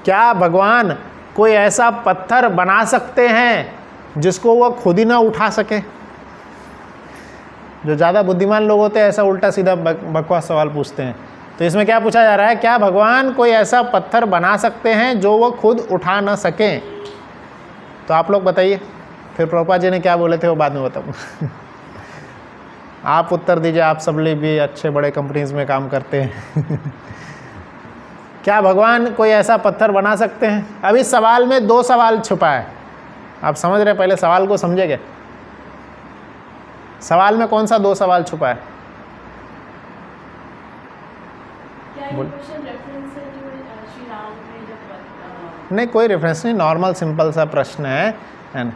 क्या भगवान कोई ऐसा पत्थर बना सकते हैं जिसको वो खुद ही ना उठा सके? जो ज़्यादा बुद्धिमान लोग होते हैं ऐसा उल्टा सीधा बकवास सवाल पूछते हैं। तो इसमें क्या पूछा जा रहा है, क्या भगवान कोई ऐसा पत्थर बना सकते हैं जो वो खुद उठा ना सकें? तो आप लोग बताइए। फिर प्रभुपाद जी ने क्या बोले थे वो बाद में बताऊँ आप उत्तर दीजिए, आप सब लोग भी अच्छे बड़े कंपनीज में काम करते हैं क्या भगवान कोई ऐसा पत्थर बना सकते हैं? अब इस सवाल में 2 सवाल छुपा है, आप समझ रहे हैं? पहले सवाल को समझेंगे, सवाल में कौन सा 2 सवाल छुपा है? क्या ये क्वेश्चन रेफरेंस है जो श्री राम ने जब नहीं, कोई रेफरेंस नहीं, नॉर्मल सिंपल सा प्रश्न है ना।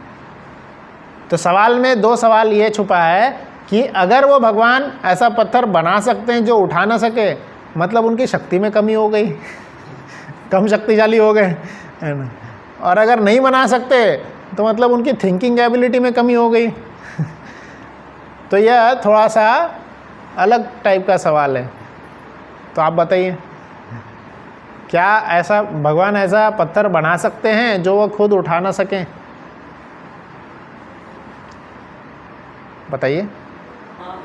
तो सवाल में 2 सवाल ये छुपा है कि अगर वो भगवान ऐसा पत्थर बना सकते हैं जो उठा ना सके, मतलब उनकी शक्ति में कमी हो गई कम शक्तिशाली हो गए, है ना। और अगर नहीं बना सकते तो मतलब उनकी थिंकिंग एबिलिटी में कमी हो गई तो यह थोड़ा सा अलग टाइप का सवाल है। तो आप बताइए, क्या ऐसा भगवान ऐसा पत्थर बना सकते हैं जो वो खुद उठा ना सकें? बताइए उठा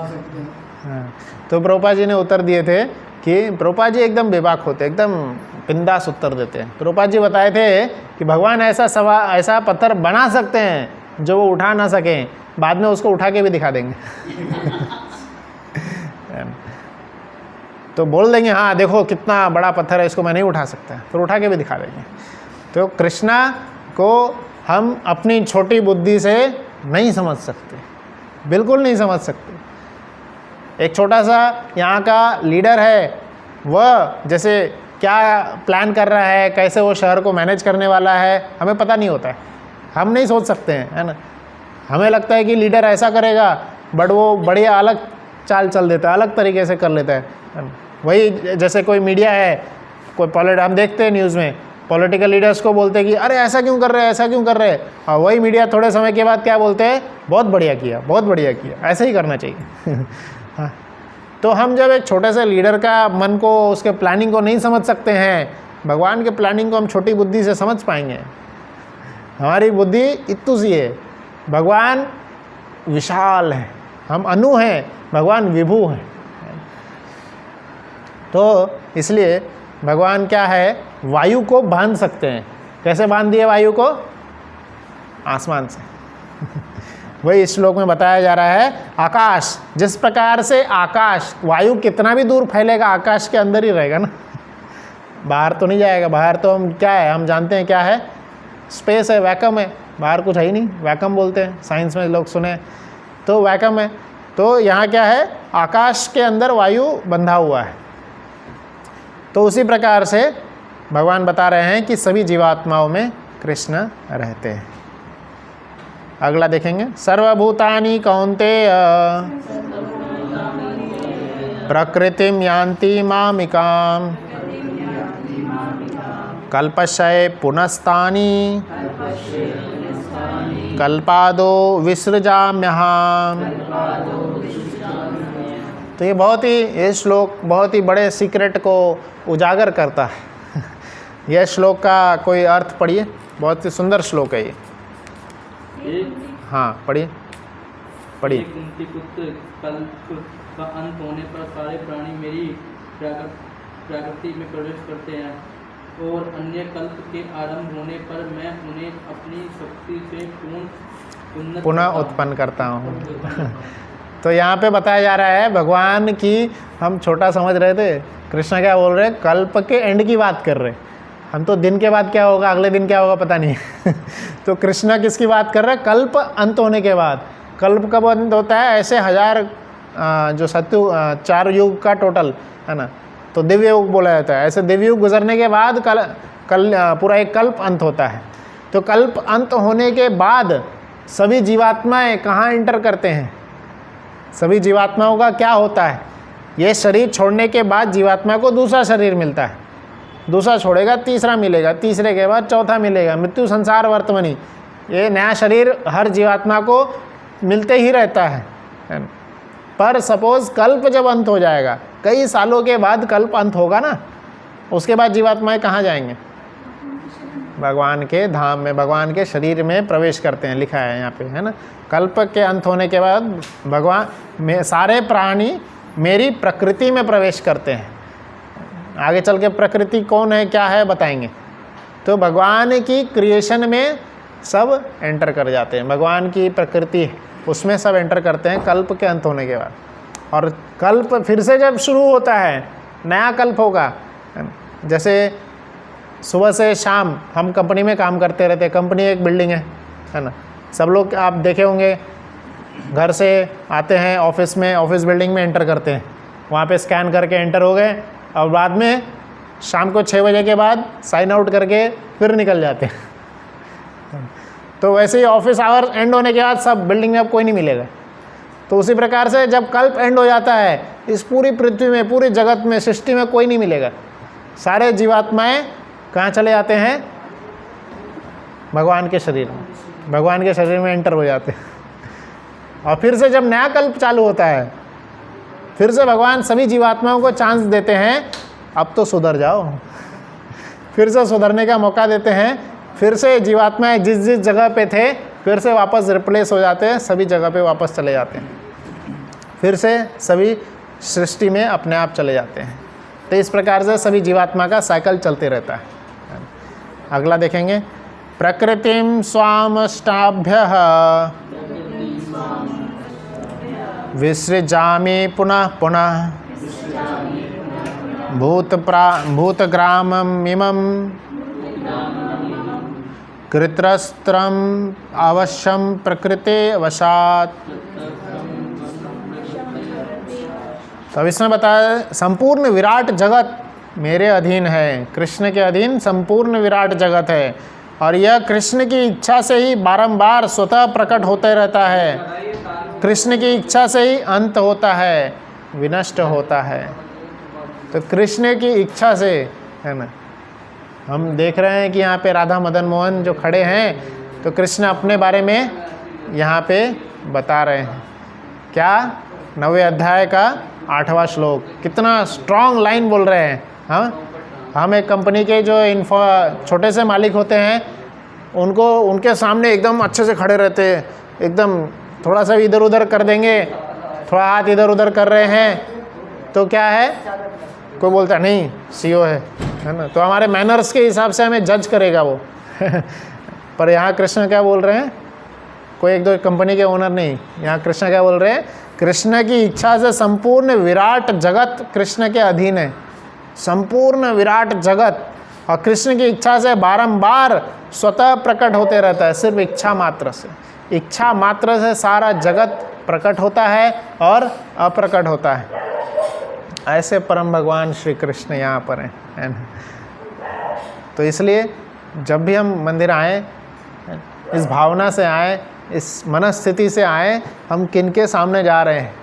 सकते हैं। हाँ, तो प्रभुपाद जी ने उत्तर दिए थे कि प्रभुपाद जी एकदम बेबाक होते, एकदम बिंदास उत्तर देते हैं। प्रभुपाद जी बताए थे कि भगवान ऐसा पत्थर बना सकते हैं जो वो उठा ना सकें, बाद में उसको उठा के भी दिखा देंगे तो बोल देंगे हाँ देखो कितना बड़ा पत्थर है, इसको मैं नहीं उठा सकता, फिर उठा के भी दिखा देंगे। तो कृष्णा को हम अपनी छोटी बुद्धि से नहीं समझ सकते, बिल्कुल नहीं समझ सकते। एक छोटा सा यहाँ का लीडर है, वह जैसे क्या प्लान कर रहा है, कैसे वो शहर को मैनेज करने वाला है, हमें पता नहीं होता है, हम नहीं सोच सकते हैं, है ना। हमें लगता है कि लीडर ऐसा करेगा, बट वो बढ़िया अलग चाल चल देता है, अलग तरीके से कर लेता है ना? वही जैसे कोई मीडिया है, कोई हम देखते हैं न्यूज़ में पॉलिटिकल लीडर्स को बोलते हैं कि अरे ऐसा क्यों कर रहे हैं, ऐसा क्यों कर रहे हैं, और वही मीडिया थोड़े समय के बाद क्या बोलते हैं, बहुत बढ़िया किया, बहुत बढ़िया किया, ऐसे ही करना चाहिए। हाँ, तो हम जब एक छोटे से लीडर का मन को, उसके प्लानिंग को नहीं समझ सकते हैं, भगवान के प्लानिंग को हम छोटी बुद्धि से समझ पाएंगे। हमारी बुद्धि इतनी सी है, भगवान विशाल है, हम अनु हैं, भगवान विभु हैं। तो इसलिए भगवान क्या है, वायु को बांध सकते हैं। कैसे बांध दिए वायु को? आसमान से। वही इस श्लोक में बताया जा रहा है, आकाश, जिस प्रकार से आकाश, वायु कितना भी दूर फैलेगा आकाश के अंदर ही रहेगा ना, बाहर तो नहीं जाएगा। बाहर तो हम क्या है, हम जानते हैं क्या है, स्पेस है, वैक्यूम है, बाहर कुछ है ही नहीं, वैक्यूम बोलते हैं, साइंस में लोग सुने, तो वैक्यूम है। तो यहाँ क्या है, आकाश के अंदर वायु बंधा हुआ है। तो उसी प्रकार से भगवान बता रहे हैं कि सभी जीवात्माओं में कृष्ण रहते हैं। अगला देखेंगे, सर्वभूतानि कौन्तेय प्रकृतिम यान्ति मामिकाम कल्पशय पुनस्तानि कल्पादो विसृजाम्यहम्। तो ये श्लोक बहुत ही बड़े सीक्रेट को उजागर करता है। यह श्लोक का कोई अर्थ पढ़िए, बहुत ही सुंदर श्लोक है ये। हाँ पढ़िए पढ़िए। कुंती पुत्र, कल्प का अंत होने पर सारे प्राणी मेरी प्रकृति में प्रवेश करते हैं और अन्य कल्प के आरंभ होने पर मैं उन्हें अपनी शक्ति से पुनः उत्पन्न करता हूँ। तो यहाँ पे बताया जा रहा है भगवान की, हम छोटा समझ रहे थे, कृष्ण क्या बोल रहे हैं, कल्प के एंड की बात कर रहे हैं। हम तो दिन के बाद क्या होगा, अगले दिन क्या होगा पता नहीं। तो कृष्ण किसकी बात कर रहे हैं, कल्प अंत होने के बाद। कल्प कब अंत होता है, ऐसे 1000 जो सत्यु 4 युग का टोटल है ना, तो दिव्य युग बोला जाता है। ऐसे दिव्य युग गुजरने के बाद पूरा एक कल्प अंत होता है। तो कल्प अंत होने के बाद सभी जीवात्माएं कहाँ एंटर करते हैं, सभी जीवात्माओं का क्या होता है, ये शरीर छोड़ने के बाद जीवात्मा को दूसरा शरीर मिलता है, दूसरा छोड़ेगा तीसरा मिलेगा, तीसरे के बाद चौथा मिलेगा, मृत्यु संसार वर्तमानी, ये नया शरीर हर जीवात्मा को मिलते ही रहता है। पर सपोज कल्प जब अंत हो जाएगा, कई सालों के बाद कल्प अंत होगा ना, उसके बाद जीवात्माएं कहाँ जाएंगे, भगवान के धाम में, भगवान के शरीर में प्रवेश करते हैं, लिखा है यहाँ पे, है ना। कल्प के अंत होने के बाद भगवान में सारे प्राणी मेरी प्रकृति में प्रवेश करते हैं। आगे चल के प्रकृति कौन है, क्या है बताएंगे। तो भगवान की क्रिएशन में सब एंटर कर जाते हैं, भगवान की प्रकृति उसमें सब एंटर करते हैं कल्प के अंत होने के बाद। और कल्प फिर से जब शुरू होता है, नया कल्प होगा। जैसे सुबह से शाम हम कंपनी में काम करते रहते हैं, कंपनी एक बिल्डिंग है ना, सब लोग आप देखे होंगे, घर से आते हैं ऑफिस में, ऑफिस बिल्डिंग में एंटर करते हैं, वहाँ पे स्कैन करके एंटर हो गए, और बाद में शाम को 6 बजे के बाद साइन आउट करके फिर निकल जाते हैं। तो वैसे ही ऑफिस आवर एंड होने के बाद सब बिल्डिंग में अब कोई नहीं मिलेगा। तो उसी प्रकार से जब कल्प एंड हो जाता है, इस पूरी पृथ्वी में, पूरी जगत में, सृष्टि में कोई नहीं मिलेगा, सारे जीवात्माएं कहाँ चले जाते हैं, भगवान के शरीर में, भगवान के शरीर में एंटर हो जाते हैं। और फिर से जब नया कल्प चालू होता है, फिर से भगवान सभी जीवात्माओं को चांस देते हैं, अब तो सुधर जाओ, फिर से सुधरने का मौका देते हैं, फिर से जीवात्माएं जिस जिस जगह पे थे फिर से वापस रिप्लेस हो जाते हैं, सभी जगह पे वापस चले जाते हैं, फिर से सभी सृष्टि में अपने आप चले जाते हैं। तो इस प्रकार से सभी जीवात्मा का साइकिल चलते रहता है। अगला देखेंगे, प्रकृतिम स्वामष्टाभ्यः विसृजामि पुनः पुनः भूतग्राममिमं कृत्रस्त्रम अवश्यम प्रकृते वशात् तो अब इसमें बताया संपूर्ण विराट जगत मेरे अधीन है, कृष्ण के अधीन संपूर्ण विराट जगत है, और यह कृष्ण की इच्छा से ही बारंबार स्वतः प्रकट होते रहता है, कृष्ण की इच्छा से ही अंत होता है, विनष्ट होता है। तो कृष्ण की इच्छा से, है ना। हम देख रहे हैं कि यहाँ पे राधा मदन मोहन जो खड़े हैं, तो कृष्ण अपने बारे में यहाँ पे बता रहे हैं। क्या? 9वें अध्याय का 8वां श्लोक। कितना स्ट्रॉन्ग लाइन बोल रहे हैं। हाँ, हम एक कंपनी के जो छोटे से मालिक होते हैं, उनको उनके सामने एकदम अच्छे से खड़े रहते हैं, एकदम थोड़ा सा इधर उधर कर देंगे, थोड़ा हाथ इधर उधर कर रहे हैं तो क्या है, कोई बोलता नहीं सीईओ है ना, तो हमारे मैनर्स के हिसाब से हमें जज करेगा वो पर यहाँ कृष्ण क्या बोल रहे हैं, कोई एक दो कंपनी के ओनर नहीं, यहाँ कृष्ण क्या बोल रहे हैं, कृष्ण की इच्छा से संपूर्ण विराट जगत कृष्ण के अधीन है, संपूर्ण विराट जगत, और कृष्ण की इच्छा से बारंबार स्वतः प्रकट होते रहता है। सिर्फ इच्छा मात्र से, इच्छा मात्र से सारा जगत प्रकट होता है और अप्रकट होता है। ऐसे परम भगवान श्री कृष्ण यहाँ पर हैं, है ना। तो इसलिए जब भी हम मंदिर आए, इस भावना से आए, इस मनस्थिति से आए, हम किनके सामने जा रहे हैं।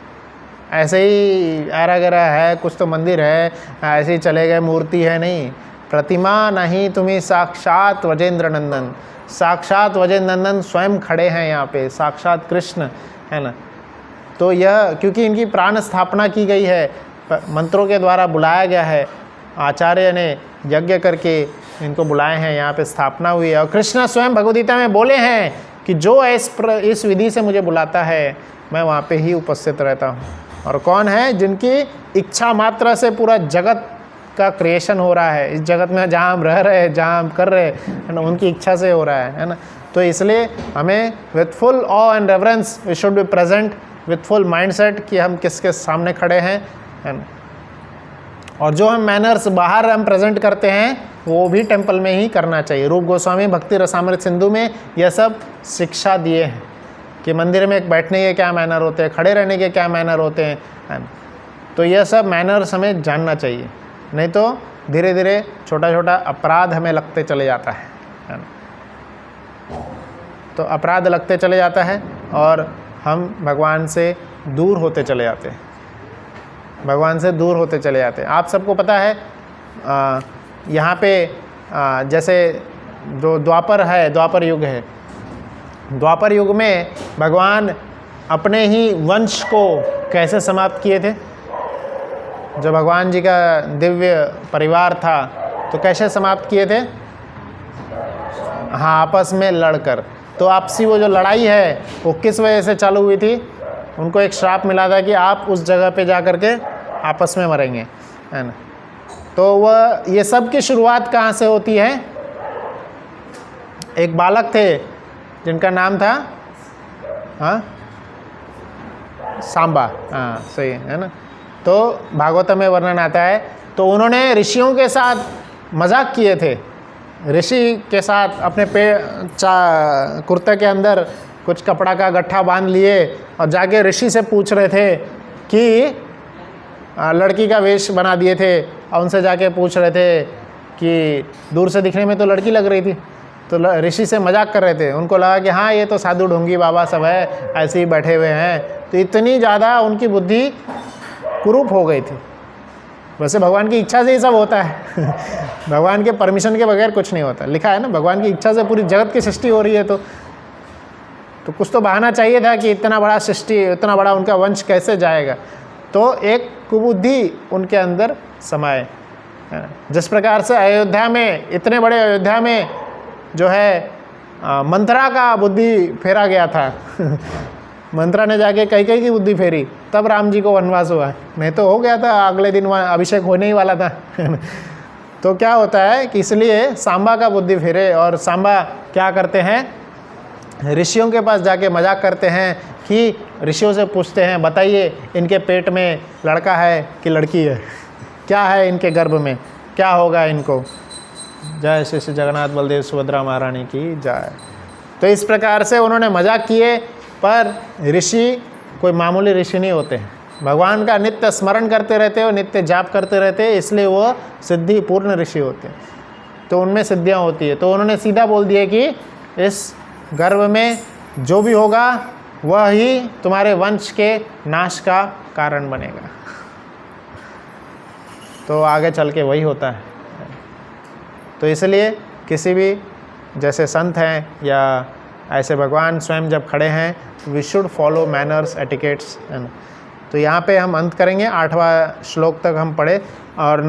ऐसे ही ऐरा गैरा है, कुछ तो मंदिर है, ऐसे ही चले गए, मूर्ति है, नहीं, प्रतिमा नहीं, तुम्हें साक्षात वजेंद्र नंदन, साक्षात वजेंद्र नंदन स्वयं खड़े हैं यहाँ पे, साक्षात कृष्ण, है ना। तो यह क्योंकि इनकी प्राण स्थापना की गई है, मंत्रों के द्वारा बुलाया गया है, आचार्य ने यज्ञ करके इनको बुलाए हैं, यहाँ पे स्थापना हुई है। और कृष्ण स्वयं भगवद्गीता में बोले हैं कि जो इस विधि से मुझे बुलाता है, मैं वहाँ पे ही उपस्थित रहता हूँ। और कौन है? जिनकी इच्छा मात्र से पूरा जगत का क्रिएशन हो रहा है, इस जगत में जहाँ हम रह रहे हैं, जहाँ हम कर रहे हैं, है ना, उनकी इच्छा से हो रहा है ना। तो इसलिए हमें with full awe and reverence we should be present with full mindset कि हम किसके सामने खड़े हैं, है ना। और जो हम मैनर्स बाहर हम प्रेजेंट करते हैं वो भी टेंपल में ही करना चाहिए। रूप गोस्वामी भक्ति रसामृत सिंधु में यह सब शिक्षा दिए हैं कि मंदिर में बैठने के क्या मैनर होते हैं, खड़े रहने के क्या मैनर होते हैं, है ना। तो यह सब मैनर्स हमें जानना चाहिए, नहीं तो धीरे धीरे छोटा छोटा अपराध हमें लगते चले जाता है ना। तो अपराध लगते चले जाता है और हम भगवान से दूर होते चले जाते हैं, भगवान से दूर होते चले जाते हैं। आप सबको पता है यहाँ पे जैसे जो द्वापर है, द्वापर युग है, द्वापर युग में भगवान अपने ही वंश को कैसे समाप्त किए थे। जो भगवान जी का दिव्य परिवार था तो कैसे समाप्त किए थे? हाँ, आपस में लड़कर। तो आपसी वो जो लड़ाई है वो किस वजह से चालू हुई थी? उनको एक श्राप मिला था कि आप उस जगह पे जा कर के आपस में मरेंगे, है ना। तो वह ये सब की शुरुआत कहाँ से होती है? एक बालक थे जिनका नाम था सांबा, हाँ सही है ना। तो भागवत में वर्णन आता है, तो उन्होंने ऋषियों के साथ मजाक किए थे, ऋषि के साथ अपने कुर्ते के अंदर कुछ कपड़ा का गट्ठा बांध लिए और जाके ऋषि से पूछ रहे थे कि लड़की का वेश बना दिए थे और उनसे जाके पूछ रहे थे कि दूर से दिखने में तो लड़की लग रही थी, तो ऋषि से मजाक कर रहे थे। उनको लगा कि हाँ ये तो साधु ढोंगी बाबा सब है, ऐसे ही बैठे हुए हैं। तो इतनी ज़्यादा उनकी बुद्धि कुरूप हो गई थी। वैसे भगवान की इच्छा से ही सब होता है भगवान के परमिशन के बगैर कुछ नहीं होता। लिखा है ना, भगवान की इच्छा से पूरी जगत की सृष्टि हो रही है। तो कुछ तो बहाना चाहिए था कि इतना बड़ा सृष्टि, इतना बड़ा उनका वंश कैसे जाएगा। तो एक कुबुद्धि उनके अंदर समाये। जिस प्रकार से अयोध्या में, इतने बड़े अयोध्या में जो है मंत्रा का बुद्धि फेरा गया था मंत्रा ने जाके कैकेयी की बुद्धि फेरी, तब राम जी को वनवास हुआ, नहीं तो हो गया था अगले दिन वहाँ अभिषेक होने ही वाला था तो क्या होता है कि इसलिए सांबा का बुद्धि फेरे। और सांबा क्या करते हैं? ऋषियों के पास जाके मजाक करते हैं कि ऋषियों से पूछते हैं, बताइए इनके पेट में लड़का है कि लड़की है, क्या है इनके गर्भ में, क्या होगा इनको। जय श्री श्री जगन्नाथ बलदेव सुभद्रा महारानी की जय। तो इस प्रकार से उन्होंने मजाक किए, पर ऋषि कोई मामूली ऋषि नहीं होते हैं, भगवान का नित्य स्मरण करते रहते हो, नित्य जाप करते रहते हैं, इसलिए वो सिद्धि पूर्ण ऋषि होते हैं, तो उनमें सिद्धियाँ होती है। तो उन्होंने सीधा बोल दिया कि इस गर्भ में जो भी होगा वह ही तुम्हारे वंश के नाश का कारण बनेगा। तो आगे चल के वही होता है। तो इसलिए किसी भी जैसे संत हैं या ऐसे भगवान स्वयं जब खड़े हैं, we should follow manners etiquettes, है ना। तो यहाँ पे हम अंत करेंगे, 8वां श्लोक तक हम पढ़े और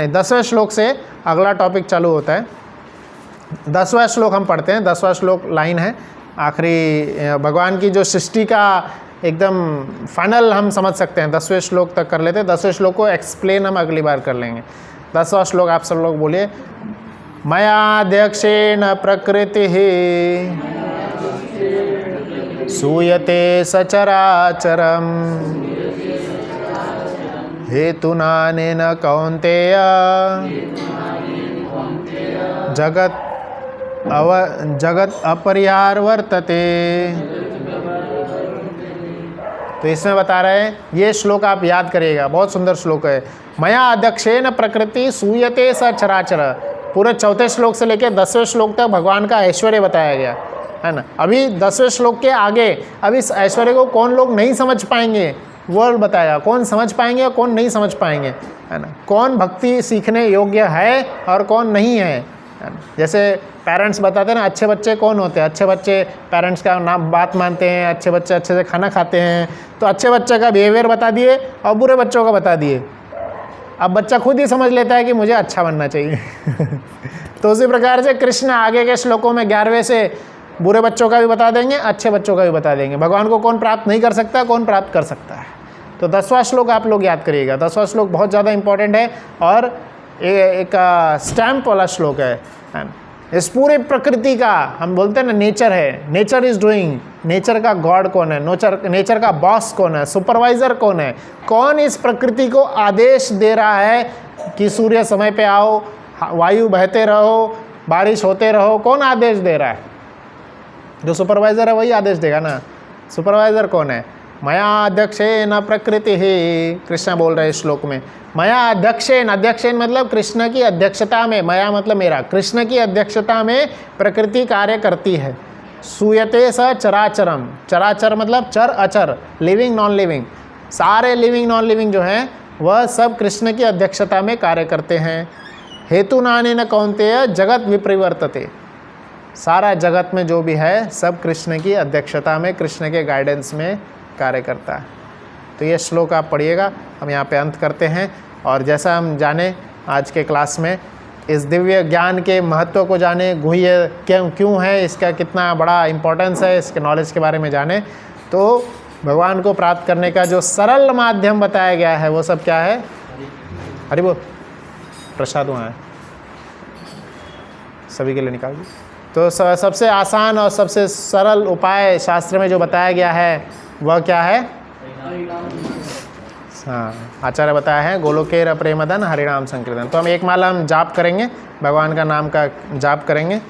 10वें श्लोक से अगला टॉपिक चालू होता है। 10वां श्लोक हम पढ़ते हैं। 10वां श्लोक लाइन है आखिरी, भगवान की जो सृष्टि का एकदम फाइनल हम समझ सकते हैं। 10वें श्लोक तक कर लेते हैं। 10वें श्लोक को एक्सप्लेन हम अगली बार कर लेंगे। 10वां श्लोक आप सब लोग बोलिए। मयाध्यक्षेण प्रकृति सूयते सचराचरम हेतुनानेन कौन्तेय जगत अपरिहार वर्तते। तो इसमें बता रहे हैं, ये श्लोक आप याद करिएगा, बहुत सुंदर श्लोक है। मया अध्यक्षेन प्रकृति सूयते सचराचर। पूरे 4थे श्लोक से लेकर 10वें श्लोक तक भगवान का ऐश्वर्य बताया गया है ना। अभी 10वें श्लोक के आगे अब इस ऐश्वर्य को कौन लोग नहीं समझ पाएंगे वो बताया, कौन समझ पाएंगे और कौन नहीं समझ पाएंगे, है ना। कौन भक्ति सीखने योग्य है और कौन नहीं है ना। जैसे पेरेंट्स बताते हैं ना, अच्छे बच्चे कौन होते हैं। अच्छे बच्चे पेरेंट्स का नाम बात मानते हैं, अच्छे बच्चे अच्छे से खाना खाते हैं। तो अच्छे बच्चे का बिहेवियर बता दिए और बुरे बच्चों का बता दिए। अब बच्चा खुद ही समझ लेता है कि मुझे अच्छा बनना चाहिए। तो उसी प्रकार से कृष्ण आगे के श्लोकों में 11वें से बुरे बच्चों का भी बता देंगे, अच्छे बच्चों का भी बता देंगे। भगवान को कौन प्राप्त नहीं कर सकता, कौन प्राप्त कर सकता है। तो 10वां श्लोक आप लोग याद करिएगा। 10वां श्लोक बहुत ज़्यादा इंपॉर्टेंट है और एक स्टैम्प वाला श्लोक है ना। इस पूरे प्रकृति का हम बोलते हैं ना नेचर है, नेचर इज डूइंग। नेचर का गॉड कौन है, नेचर का बॉस कौन है, सुपरवाइजर कौन है, कौन इस प्रकृति को आदेश दे रहा है कि सूर्य समय पे आओ, वायु बहते रहो, बारिश होते रहो, कौन आदेश दे रहा है। जो सुपरवाइजर है वही आदेश देगा ना। सुपरवाइजर कौन है। मया अध्यक्षेन प्रकृति ही, कृष्ण बोल रहे इस श्लोक में। मया अध्यक्षेन, अध्यक्षेन मतलब कृष्ण की अध्यक्षता में, मया मतलब मेरा, कृष्ण की अध्यक्षता में प्रकृति कार्य करती है। सूयते स चराचरम, चराचर मतलब चर अचर, लिविंग नॉन लिविंग, सारे लिविंग नॉन लिविंग जो हैं वह सब कृष्ण की अध्यक्षता में कार्य करते हैं। हेतु नानेन कौन्तेय जगत विपरिवर्तते, सारा जगत में जो भी है सब कृष्ण की अध्यक्षता में, कृष्ण के गाइडेंस में कार्य करता है। तो ये श्लोक आप पढ़िएगा। हम यहाँ पे अंत करते हैं और जैसा हम जाने आज के क्लास में इस दिव्य ज्ञान के महत्व को जाने, गुह्य क्यों है, इसका कितना बड़ा इम्पोर्टेंस है, इसके नॉलेज के बारे में जाने। तो भगवान को प्राप्त करने का जो सरल माध्यम बताया गया है वो सब क्या है। हरि बोल। प्रसाद वहाँ है, सभी के लिए निकाल दी। तो सबसे आसान और सबसे सरल उपाय शास्त्र में जो बताया गया है वह क्या है। हाँ, आचार्य बताया है गोलोकेर प्रेमदन हरिनाम संकीर्तन। तो हम एक माला हम जाप करेंगे, भगवान का नाम का जाप करेंगे।